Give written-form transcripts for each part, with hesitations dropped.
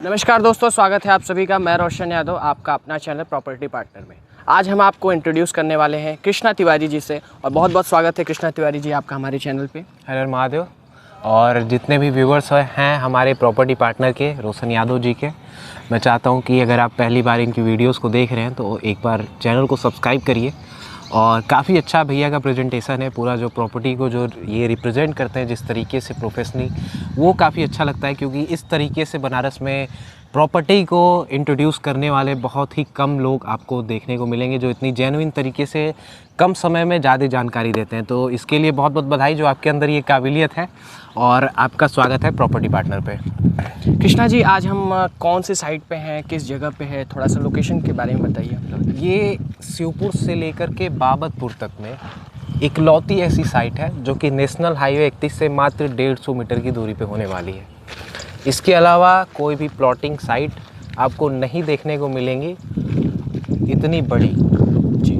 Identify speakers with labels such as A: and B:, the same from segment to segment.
A: नमस्कार दोस्तों, स्वागत है आप सभी का। मैं रोशन यादव, आपका अपना चैनल प्रॉपर्टी पार्टनर में। आज हम आपको इंट्रोड्यूस करने वाले हैं कृष्णा तिवारी जी से, और बहुत बहुत स्वागत है कृष्णा तिवारी जी आपका हमारे चैनल पे।
B: हर हर महादेव। और जितने भी व्यूवर्स हैं हमारे प्रॉपर्टी पार्टनर के, रोशन यादव जी के, मैं चाहता हूं कि अगर आप पहली बार इनकी वीडियोस को देख रहे हैं तो एक बार चैनल को सब्सक्राइब करिए। और काफ़ी अच्छा भैया का प्रेजेंटेशन है, पूरा जो प्रॉपर्टी को जो ये रिप्रेजेंट करते हैं जिस तरीके से प्रोफेशनली, वो काफ़ी अच्छा लगता है। क्योंकि इस तरीके से बनारस में प्रॉपर्टी को इंट्रोड्यूस करने वाले बहुत ही कम लोग आपको देखने को मिलेंगे जो इतनी जेन्युइन तरीके से कम समय में ज़्यादा जानकारी देते हैं। तो इसके लिए बहुत बहुत बधाई जो आपके अंदर ये काबिलियत है, और आपका स्वागत है प्रॉपर्टी पार्टनर पे।
A: कृष्णा जी, आज हम कौन से साइट पे हैं, किस जगह पे है, थोड़ा सा लोकेशन के बारे में बताइए आप लोग।
B: ये शिवपुर से लेकर के बाबतपुर तक में इकलौती ऐसी साइट है जो कि नेशनल हाईवे 31 से मात्र 150 मीटर की दूरी पे होने वाली है। इसके अलावा कोई भी प्लॉटिंग साइट आपको नहीं देखने को मिलेंगी इतनी बड़ी जी,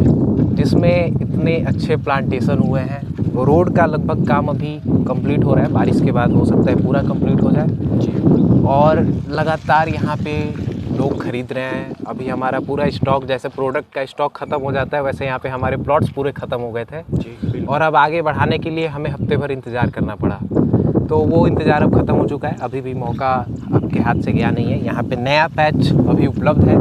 B: जिसमें इतने अच्छे प्लांटेशन हुए हैं। रोड का लगभग काम अभी कंप्लीट हो रहा है, बारिश के बाद हो सकता है पूरा कंप्लीट हो जाए जी। और लगातार यहाँ पे लोग खरीद रहे हैं। अभी हमारा पूरा स्टॉक, जैसे प्रोडक्ट का स्टॉक ख़त्म हो जाता है वैसे यहाँ पे हमारे प्लॉट्स पूरे ख़त्म हो गए थे जी। और अब आगे बढ़ाने के लिए हमें हफ्ते भर इंतज़ार करना पड़ा, तो वो इंतज़ार अब ख़त्म हो चुका है। अभी भी मौका आपके हाथ से गया नहीं है। यहाँ पे नया पैच अभी उपलब्ध है,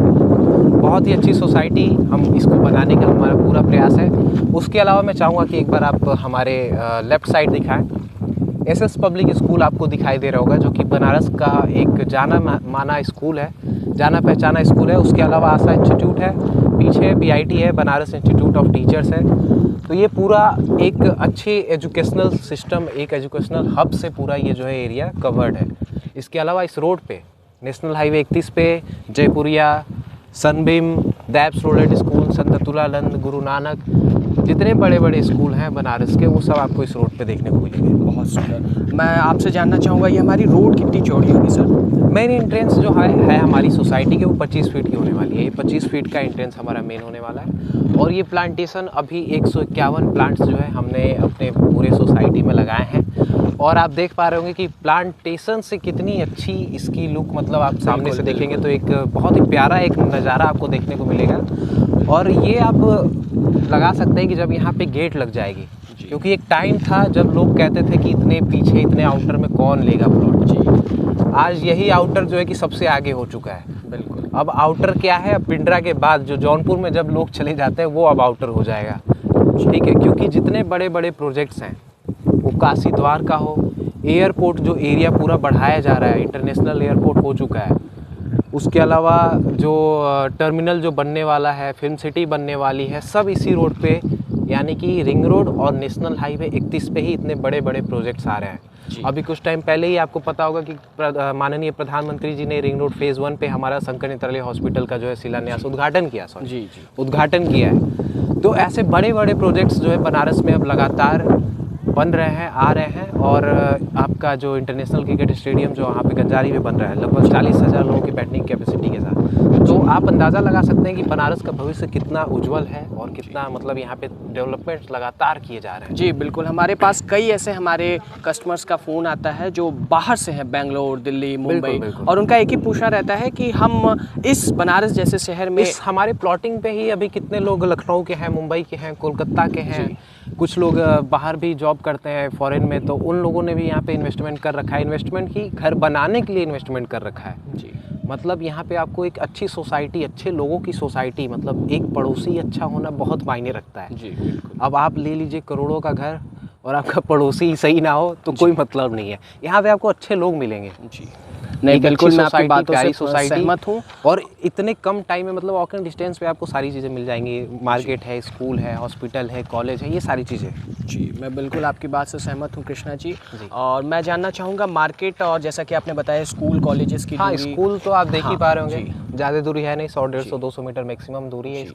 B: बहुत ही अच्छी सोसाइटी, हम इसको बनाने का हमारा पूरा प्रयास है। उसके अलावा मैं चाहूँगा कि एक बार आप हमारे लेफ़्ट साइड दिखाएं। एसएस पब्लिक स्कूल आपको दिखाई दे रहा होगा, जो कि बनारस का एक जाना माना स्कूल है, जाना पहचाना स्कूल है। उसके अलावा आशा इंस्टीट्यूट है, पीछे बीआईटी है, बनारस इंस्टीट्यूट ऑफ टीचर्स है। तो ये पूरा एक अच्छी एजुकेशनल सिस्टम, एक एजुकेशनल हब से पूरा ये जो है एरिया कवर्ड है। इसके अलावा इस रोड पे नेशनल हाईवे 31 पे जयपुरिया, सनबीम, दैब्स रोडेड स्कूल, संत अतुलानंद, गुरु नानक, जितने बड़े बड़े स्कूल हैं बनारस के, वो सब आपको इस रोड पे देखने को मिलेंगे।
A: बहुत सुंदर। मैं आपसे जानना चाहूँगा, ये हमारी रोड कितनी चौड़ी होगी सर?
B: मेन एंट्रेंस जो है हमारी सोसाइटी के, वो 25 फीट की होने वाली है। ये 25 फीट का एंट्रेंस हमारा मेन होने वाला है। और ये प्लांटेशन अभी 151 प्लांट्स जो है हमने अपने पूरे सोसाइटी में लगाए हैं। और आप देख पा रहे होंगे कि प्लांटेशन से कितनी अच्छी इसकी लुक, मतलब आप सामने से देखेंगे तो एक बहुत ही प्यारा एक नज़ारा आपको देखने को मिलेगा। और ये आप लगा सकते हैं कि जब यहाँ पे गेट लग जाएगी, क्योंकि एक टाइम था जब लोग कहते थे कि इतने पीछे, इतने आउटर में कौन लेगा प्लॉट जी। आज यही आउटर जो है कि सबसे आगे हो चुका है। बिल्कुल। अब आउटर क्या है, अब पिंडरा के बाद जो जौनपुर में जब लोग चले जाते हैं वो अब आउटर हो जाएगा, ठीक है। क्योंकि जितने बड़े बड़े प्रोजेक्ट्स हैं, वो काशी द्वार का हो, एयरपोर्ट जो एरिया पूरा बढ़ाया जा रहा है, इंटरनेशनल एयरपोर्ट हो चुका है। उसके अलावा जो टर्मिनल जो बनने वाला है, फिल्म सिटी बनने वाली है, सब इसी रोड पे, यानी कि रिंग रोड और नेशनल हाईवे 31 पे ही इतने बड़े बड़े प्रोजेक्ट्स आ रहे हैं। अभी कुछ टाइम पहले ही आपको पता होगा कि माननीय प्रधानमंत्री जी ने रिंग रोड फेज़ 1 पे हमारा शंकर नेत्रालय हॉस्पिटल का जो है शिलान्यास, उद्घाटन किया, उद्घाटन किया है। तो ऐसे बड़े बड़े प्रोजेक्ट्स जो है बनारस में अब लगातार बन रहे हैं, आ रहे हैं। और आपका जो इंटरनेशनल क्रिकेट स्टेडियम जो वहाँ पे गंजारी में बन रहा है, लगभग 40,000 लोगों की बैठने की कैपेसिटी के साथ। तो आप अंदाज़ा लगा सकते हैं कि बनारस का भविष्य कितना उज्जवल है, और कितना मतलब यहाँ पे डेवलपमेंट लगातार किए जा रहे हैं।
A: जी बिल्कुल। हमारे पास कई ऐसे हमारे कस्टमर्स का फ़ोन आता है जो बाहर से हैं, बेंगलोर, दिल्ली, मुंबई, और उनका एक ही पूछना रहता है कि हम इस बनारस जैसे शहर में,
B: इस हमारे प्लॉटिंग पे ही अभी कितने लोग लखनऊ के हैं, मुंबई के हैं, कोलकाता के हैं, कुछ लोग बाहर भी जॉब करते हैं फॉरेन में, तो उन लोगों ने भी यहाँ पे इन्वेस्टमेंट कर रखा है। इन्वेस्टमेंट की घर बनाने के लिए इन्वेस्टमेंट कर रखा है जी। मतलब यहाँ पे आपको एक अच्छी सोसाइटी, अच्छे लोगों की सोसाइटी, मतलब एक पड़ोसी अच्छा होना बहुत मायने रखता है जी। अब आप ले लीजिए करोड़ों का घर और आपका पड़ोसी सही ना हो तो कोई मतलब नहीं है। यहाँ पे आपको अच्छे लोग मिलेंगे जी।
A: नहीं, बिल्कुल मैं आपकी बातों से
B: सहमत हूँ। और इतने कम टाइम में, मतलब वॉकिंग डिस्टेंस पे आपको सारी चीज़ें मिल जाएंगी। मार्केट है, स्कूल है, हॉस्पिटल है, कॉलेज है, ये सारी चीज़ें
A: जी। मैं बिल्कुल आपकी बात से सहमत हूँ कृष्णा जी। और मैं जानना चाहूँगा मार्केट, और जैसा कि आपने बताया स्कूल कॉलेजेस की
B: हाँ,
A: दूरी,
B: स्कूल तो आप देख ही पा रहे होंगे, ज़्यादा दूरी है नहीं, 100, 150, 200 मीटर मैक्सिमम दूरी है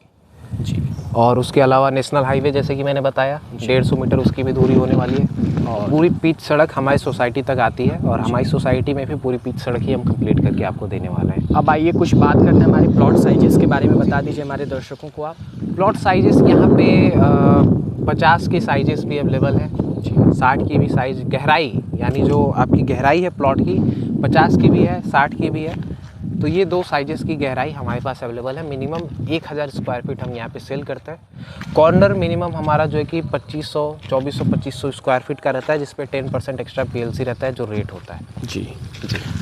B: जी। और उसके अलावा नेशनल हाईवे, जैसे कि मैंने बताया, 150 मीटर उसकी भी दूरी होने वाली है। और पूरी पिच सड़क हमारी सोसाइटी तक आती है, और हमारी सोसाइटी में भी पूरी पिच सड़क ही हम कंप्लीट करके आपको देने वाले हैं।
A: अब आइए कुछ बात करते हैं हमारे प्लॉट साइजेस के बारे में। बता दीजिए हमारे दर्शकों को आप।
B: प्लॉट साइजेस यहाँ पे 50 के साइजेस भी अवेलेबल हैं, 60 की भी साइज, गहराई यानी जो आपकी गहराई है प्लॉट की 50 की भी है, 60 की भी है। तो ये 2 साइजेस की गहराई हमारे पास अवेलेबल है। मिनिमम 1000 स्क्वायर फीट हम यहाँ पे सेल करते हैं। कॉर्नर मिनिमम हमारा जो है कि 2500, 2400 स्क्वायर फीट का रहता है, जिसपे 10% एक्स्ट्रा PLC रहता है जो रेट होता है।
A: जी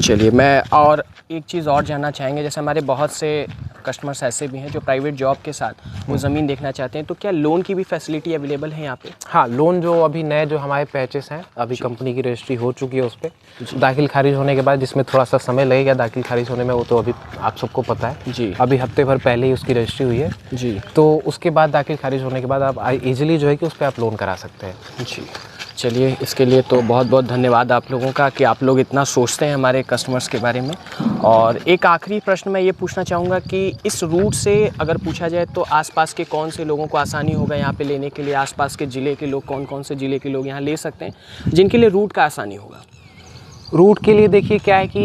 A: चलिए, मैं और एक चीज़ और जानना चाहेंगे, जैसे हमारे बहुत से कस्टमर्स ऐसे भी हैं जो प्राइवेट जॉब के साथ वो ज़मीन देखना चाहते हैं, तो क्या लोन की भी फैसिलिटी अवेलेबल है यहाँ पे?
B: हाँ, लोन जो अभी नए जो हमारे पैचेस हैं, अभी कंपनी की रजिस्ट्री हो चुकी है उस पर। दाखिल खारिज होने के बाद, जिसमें थोड़ा सा समय लगेगा दाखिल खारिज होने में, वो तो अभी आप सबको पता है
A: जी।
B: अभी हफ्ते भर पहले ही उसकी रजिस्ट्री हुई है
A: जी।
B: तो उसके बाद दाखिल खारिज होने के बाद आप ईजिली जो है कि उस पर आप लोन करा सकते हैं।
A: जी चलिए, इसके लिए तो बहुत बहुत धन्यवाद आप लोगों का कि आप लोग इतना सोचते हैं हमारे कस्टमर्स के बारे में। और एक आखिरी प्रश्न मैं ये पूछना चाहूँगा कि इस रूट से अगर पूछा जाए तो आसपास के कौन से लोगों को आसानी होगा यहाँ पे लेने के लिए? आसपास के ज़िले के लोग कौन कौन से ज़िले के लोग यहाँ ले सकते हैं जिनके लिए रूट का आसानी होगा?
B: रूट के लिए देखिए क्या है कि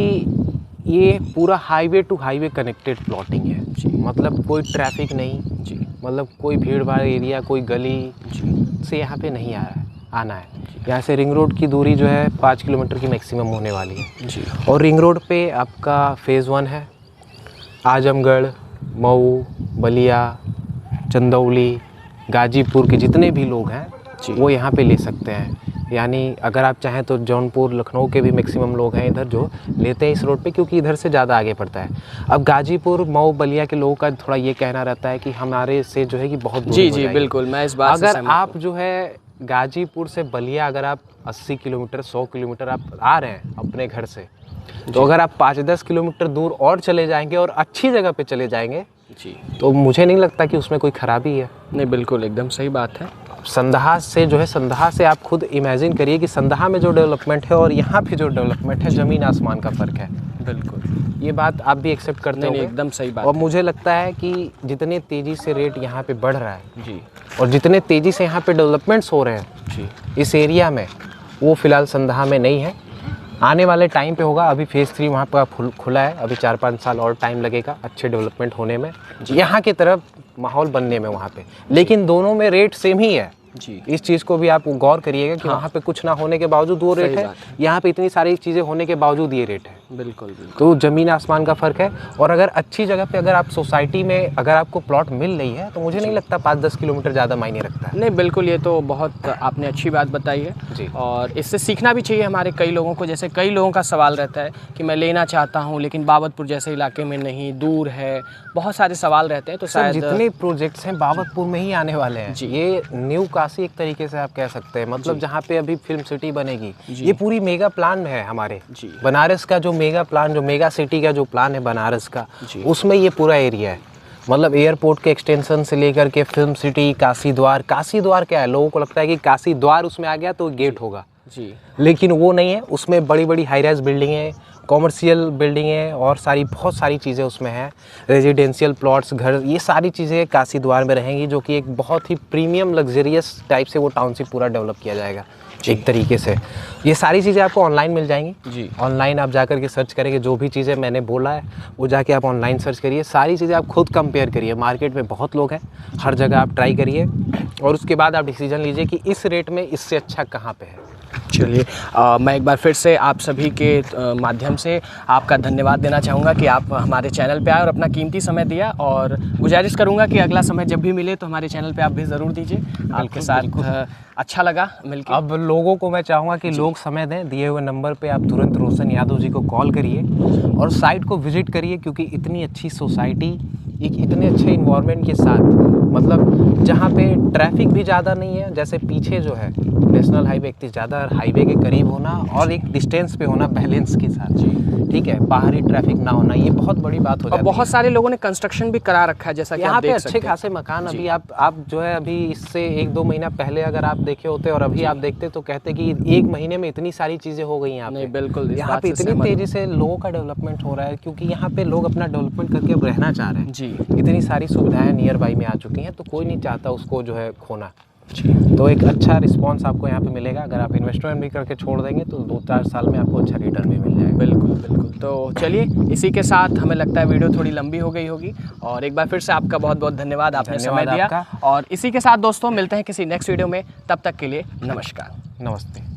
B: ये पूरा highway to highway connected plotting है जी। मतलब कोई ट्रैफिक नहीं जी, मतलब कोई भीड़ भाड़ एरिया, कोई गली जी से यहाँ पे नहीं आना है। यहाँ से रिंग रोड की दूरी जो है 5 किलोमीटर की मैक्सिमम होने वाली है जी। और रिंग रोड पे आपका फेज़ 1 है। आजमगढ़, मऊ, बलिया, चंदौली, गाजीपुर के जितने भी लोग हैं वो यहाँ पे ले सकते हैं। यानी अगर आप चाहें तो जौनपुर, लखनऊ के भी मैक्सिमम लोग हैं इधर जो लेते हैं इस रोड पे, क्योंकि इधर से ज़्यादा आगे पड़ता है। अब गाजीपुर, मऊ, बलिया के लोगों का थोड़ा ये कहना रहता है कि हमारे से जो है कि बहुत दूर
A: जी जी बिल्कुल, मैं इस बात से
B: अगर आप जो है गाजीपुर से बलिया अगर आप 80 किलोमीटर, 100 किलोमीटर आप आ रहे हैं अपने घर से, तो अगर आप 5-10 किलोमीटर दूर और चले जाएंगे और अच्छी जगह पे चले जाएंगे जी, तो मुझे नहीं लगता कि उसमें कोई ख़राबी है।
A: नहीं, बिल्कुल एकदम सही बात है।
B: संदहा से जो है, संदहा से आप खुद इमेजिन करिए कि संदहा में जो डेवलपमेंट है और यहाँ पे जो डेवलपमेंट है, ज़मीन आसमान का फ़र्क है।
A: बिल्कुल,
B: ये बात आप भी एक्सेप्ट करते हो?
A: एकदम सही बात।
B: और मुझे लगता है कि जितने तेज़ी से रेट यहाँ पे बढ़ रहा है
A: जी, और
B: जितने तेज़ी से यहाँ पे डेवलपमेंट्स हो रहे हैं
A: जी
B: इस एरिया में, वो फ़िलहाल संदहा में नहीं है। आने वाले टाइम पे होगा। अभी फेज़ 3 वहाँ पर खुला है, अभी 4-5 साल और टाइम लगेगा अच्छे डेवलपमेंट होने में, यहाँ की तरफ माहौल बनने में वहाँ पे। लेकिन दोनों में रेट सेम ही है जी। इस चीज़ को भी आप गौर करिएगा कि वहाँ पे कुछ ना होने के बावजूद वो रेट है, यहाँ पे इतनी सारी चीज़ें होने के बावजूद ये रेट है।
A: बिल्कुल बिल्कुल।
B: तो ज़मीन आसमान का फ़र्क है। और अगर अच्छी जगह पे अगर आप सोसाइटी में अगर आपको प्लॉट मिल रही है, तो मुझे नहीं लगता 5-10 किलोमीटर ज़्यादा मायने रखता है।
A: नहीं बिल्कुल, ये तो बहुत आपने अच्छी बात बताई है जी। और इससे सीखना भी चाहिए हमारे कई लोगों को। जैसे कई लोगों का सवाल रहता है कि मैं लेना चाहता हूँ लेकिन बाबतपुर जैसे इलाके में नहीं, दूर है, बहुत सारे सवाल रहते हैं। तो शायद
B: जितने प्रोजेक्ट्स हैं बाबतपुर में ही आने वाले हैं जी। ये न्यू काशी एक तरीके से आप कह सकते हैं, मतलब जहाँ पे अभी फिल्म सिटी बनेगी, ये पूरी मेगा प्लान है हमारे जी। बनारस का जो मेगा प्लान, जो मेगा सिटी का जो प्लान है बनारस का, उसमें ये पूरा एरिया है। मतलब एयरपोर्ट के एक्सटेंशन से लेकर के फिल्म सिटी, काशी द्वार। काशी द्वार क्या है, लोगों को लगता है कि काशी द्वार उसमें आ गया तो गेट होगा जी, लेकिन वो नहीं है। उसमें बड़ी बड़ी हाई राइज बिल्डिंगें, कॉमर्शियल बिल्डिंगें और बहुत सारी चीज़ें उसमें हैं। रेजिडेंशियल प्लॉट्स, घर, ये सारी चीज़ें काशी द्वार में रहेंगी, जो कि एक बहुत ही प्रीमियम लग्जरियस टाइप से वो टाउनशिप पूरा डेवलप किया जाएगा एक तरीके से। ये सारी चीज़ें आपको ऑनलाइन मिल जाएंगी जी। ऑनलाइन आप जाकर के सर्च करेंगे, जो भी चीज़ें मैंने बोला है वो जाके आप ऑनलाइन सर्च करिए, सारी चीज़ें आप खुद कंपेयर करिए। मार्केट में बहुत लोग हैं, हर जगह आप ट्राई करिए और उसके बाद आप डिसीजन लीजिए कि इस रेट में इससे अच्छा कहाँ पे है।
A: चलिए, मैं एक बार फिर से आप सभी के माध्यम से आपका धन्यवाद देना चाहूँगा कि आप हमारे चैनल पे आए और अपना कीमती समय दिया। और गुजारिश करूँगा कि अगला समय जब भी मिले तो हमारे चैनल पे आप भी ज़रूर दीजिए। आपके साथ अच्छा लगा मिलकर।
B: अब लोगों को मैं चाहूँगा कि लोग समय दें, दिए हुए नंबर पे आप तुरंत रोशन यादव जी को कॉल करिए और साइट को विज़िट करिए, क्योंकि इतनी अच्छी सोसाइटी एक इतने अच्छे इन्वायरमेंट के साथ, मतलब जहाँ पे ट्रैफिक भी ज़्यादा नहीं है, जैसे पीछे जो है नेशनल हाईवे इतनी ज़्यादा, हाईवे के करीब होना और एक डिस्टेंस पे होना बैलेंस के साथ जी, ठीक है, बाहरी ट्रैफिक ना होना, ये बहुत बड़ी बात हो जाती है।
A: बहुत सारे लोगों ने कंस्ट्रक्शन भी करा रखा है, जैसा कि
B: यहाँ पे अच्छे खासे मकान अभी आप जो है अभी इससे 1-2 महीना पहले अगर आप देखे होते और अभी आप देखते तो कहते कि 1 महीने में इतनी सारी चीज़ें हो गई यहाँ पे।
A: बिल्कुल,
B: यहाँ पे इतनी तेज़ी से लोगों का डेवलपमेंट हो रहा है, क्योंकि यहाँ पे लोग अपना डेवलपमेंट करके अब रहना चाह रहे हैं जी। इतनी सारी सुविधाएं नियर बाई में आ चुकी हैं, तो कोई नहीं चाहता उसको जो है खोना। तो एक अच्छा रिस्पांस आपको यहाँ पे मिलेगा। अगर आप इन्वेस्टमेंट भी करके छोड़ देंगे तो 2-4 साल में आपको अच्छा रिटर्न भी मिल जाएगा।
A: बिल्कुल बिल्कुल। तो चलिए, इसी के साथ हमें लगता है वीडियो थोड़ी लंबी हो गई होगी, और एक बार फिर से आपका बहुत बहुत धन्यवाद, आपने समय दिया। और इसी के साथ दोस्तों मिलते हैं किसी नेक्स्ट वीडियो में, तब तक के लिए नमस्कार।
B: नमस्ते।